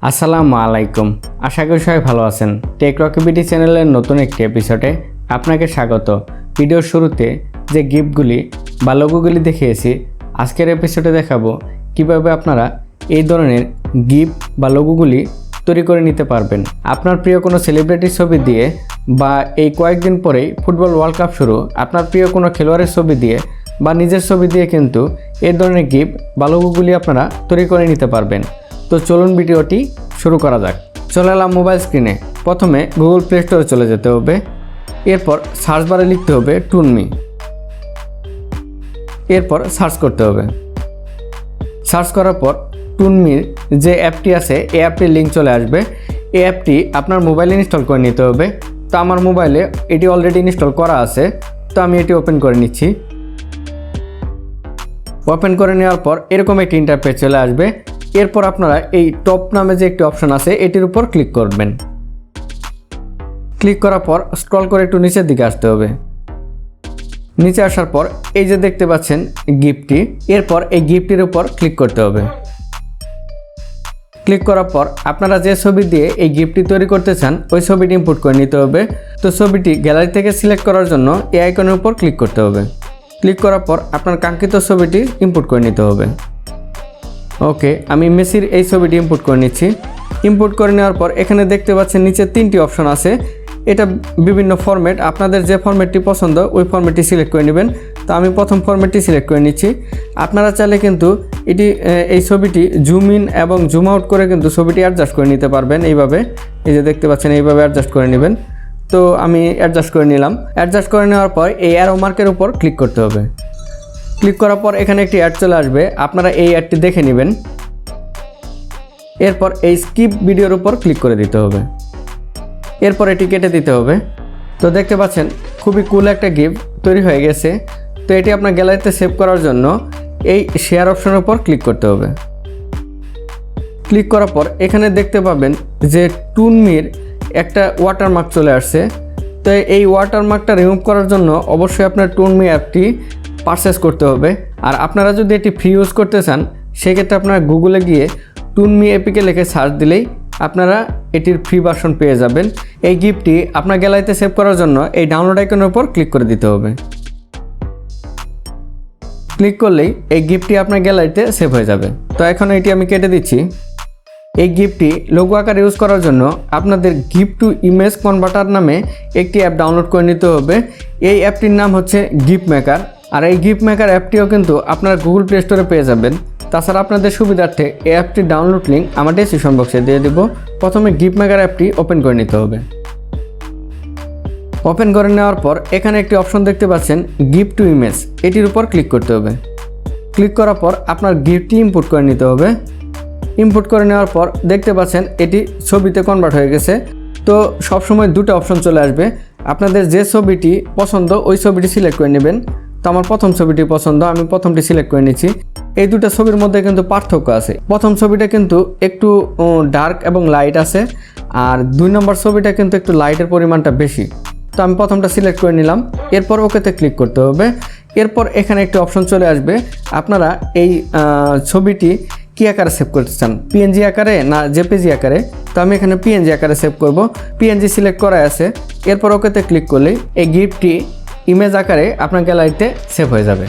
আসসালামু আলাইকুম। আশা করি সবাই ভালো আছেন। টেক রকিবিডি চ্যানেলের নতুন একটি এপিসোডে আপনাকে স্বাগত। ভিডিওর শুরুতে যে গিফটগুলি বা লোগোগুলি দেখিয়েছি, আজকের এপিসোডে দেখাবো কিভাবে আপনারা এই ধরনের গিফট বা লোগোগুলি তৈরি করে নিতে পারবেন। আপনার প্রিয় কোনো সেলিব্রিটির ছবি দিয়ে বা এই কয়েকদিন পরেই ফুটবল ওয়ার্ল্ড কাপ শুরু, আপনার প্রিয় কোনো খেলোয়াড়ের ছবি দিয়ে বা নিজের ছবি দিয়ে কিন্তু এই ধরনের গিফট বা লোগোগুলি আপনারা তৈরি করে নিতে পারবেন। তো চলুন ভিডিওটি শুরু করা যাক। চলে এলাম মোবাইল স্ক্রিনে। প্রথমে গুগল প্লে স্টোরে চলে যেতে হবে। এরপর সার্চ বারে লিখতে হবে টুনমি। এরপর সার্চ করতে হবে। সার্চ করার পর টুনমির যে অ্যাপটি আছে এই অ্যাপটির লিঙ্ক চলে আসবে। এই অ্যাপটি আপনার মোবাইলে ইনস্টল করে নিতে হবে। তো আমার মোবাইলে এটি অলরেডি ইনস্টল করা আছে, তো আমি এটি ওপেন করে নিচ্ছি। ওপেন করে নেওয়ার পর এরকম একটি ইন্টারফেস চলে আসবে। এরপর আপনারা এই টপ নামে যে একটি অপশন আছে এটির উপর ক্লিক করবেন। ক্লিক করার পর স্ক্রল করে একটু নিচের দিকে আসতে হবে। নিচে আসার পর এই যে দেখতে পাচ্ছেন গিফটটি, এরপর এই গিফটটির উপর ক্লিক করতে হবে। ক্লিক করার পর আপনারা যে ছবি দিয়ে এই গিফটটি তৈরি করতে চান ওই ছবিটি ইনপুট করে নিতে হবে। তো ছবিটি গ্যালারি থেকে সিলেক্ট করার জন্য এই আইকনের উপর ক্লিক করতে হবে। ক্লিক করার পর আপনার কাঙ্ক্ষিত ছবিটি ইনপুট করে নিতে হবে। ওকে, আমি মেসির এই ছবিটি ইনপুট করে নিচ্ছি। ইনপুট করে নেওয়ার পর এখানে দেখতে পাচ্ছেন নিচে তিনটি অপশন আছে। এটা বিভিন্ন ফরম্যাট, আপনাদের যে ফরম্যাটটি পছন্দ ওই ফরম্যাটটি সিলেক্ট করে নেবেন। তো আমি প্রথম ফরম্যাটটি সিলেক্ট করে নিচ্ছি। আপনারা চাইলে কিন্তু এই ছবিটি জুম ইন এবং জুম আউট করে কিন্তু ছবিটি অ্যাডজাস্ট করে নিতে পারবেন। এইভাবে এই যে দেখতে পাচ্ছেন এইভাবে অ্যাডজাস্ট করে নেবেন। তো আমি অ্যাডজাস্ট করে নিলাম। অ্যাডজাস্ট করে নেওয়ার পর এই অ্যারো মার্কের উপর ক্লিক করতে হবে। ক্লিক করার পর এখানে একটি অ্যাড চলে আসবে, আপনারা এই অ্যাডটি দেখে নেবেন। এরপর এই স্কিপ ভিডিওর উপর ক্লিক করে দিতে হবে। এরপর এটি কেটে দিতে হবে। তো দেখতে পাচ্ছেন খুবই কুল একটা গিফট তৈরি হয়ে গেছে। তো এটি আপনার গ্যালারিতে সেভ করার জন্য এই শেয়ার অপশনের উপর ক্লিক করতে হবে। ক্লিক করার পর এখানে দেখতে পাবেন যে টুনমির একটা ওয়াটারমার্ক চলে আসছে। তো এই ওয়াটারমার্কটা রিমুভ করার জন্য অবশ্যই আপনার টুনমি অ্যাপটি পারচেস করতে হবে। আর আপনারা যদি এটি ফ্রি ইউজ করতে চান সেক্ষেত্রে আপনারা গুগলে গিয়ে টুনমি এপিকে লিখে সার্চ দিলেই আপনারা এটির ফ্রি ভার্সন পেয়ে যাবেন। এই গিফটটি আপনার গ্যালারিতে সেভ করার জন্য এই ডাউনলোড আইকনের উপর ক্লিক করে দিতে হবে। ক্লিক করলেই এই গিফটটি আপনার গ্যালারিতে সেভ হয়ে যাবে। তো এখন এটি আমি কেটে দিচ্ছি। এই গিফটটি লোগো আকার ইউজ করার জন্য আপনাদের গিফট টু ইমেজ কনভার্টার নামে একটি অ্যাপ ডাউনলোড করে নিতে হবে। এই অ্যাপটির নাম হচ্ছে গিফট মেকার। আর এই গিফট মেকার অ্যাপটিও কিন্তু আপনারা গুগল প্লে স্টোরে পেয়ে যাবেন। তাছাড়া আপনাদের সুবিধার্থে এই অ্যাপটির ডাউনলোড লিঙ্ক আমার ডেসক্রিপশন বক্সে দিয়ে দেব। প্রথমে গিফট মেকার অ্যাপটি ওপেন করে নিতে হবে। ওপেন করে নেওয়ার পর এখানে একটি অপশন দেখতে পাচ্ছেন গিফট টু ইমেজ, এটির উপর ক্লিক করতে হবে। ক্লিক করার পর আপনার গিফটটি ইনপুট করে নিতে হবে। ইনপুট করে নেওয়ার পর দেখতে পাচ্ছেন এটি ছবিতে কনভার্ট হয়ে গেছে। তো সবসময় দুটো অপশন চলে আসবে, আপনাদের যে ছবিটি পছন্দ ওই ছবিটি সিলেক্ট করে নেবেন। তো আমার প্রথম ছবিটি পছন্দ, আমি প্রথমটি সিলেক্ট করে নিচ্ছি। এই দুটো ছবির মধ্যে কিন্তু পার্থক্য আছে। প্রথম ছবিটা কিন্তু একটু ডার্ক এবং লাইট আছে, আর 2 নম্বর ছবিটা কিন্তু একটু লাইটের পরিমাণটা বেশি। তো আমি প্রথমটা সিলেক্ট করে নিলাম। এরপর ওকেতে ক্লিক করতে হবে। এরপর এখানে একটি অপশন চলে আসবে, আপনারা এই ছবিটি কী আকারে সেভ করতে চান, পিএনজি আকারে না জেপিজি আকারে। তো আমি এখানে পিএনজি আকারে সেভ করব। পিএনজি সিলেক্ট করা আছে। এরপর ওকেতে ক্লিক করলেই এই গিফটটি ইমেজ আকারে আপনার গ্যালারিতে সেভ হয়ে যাবে।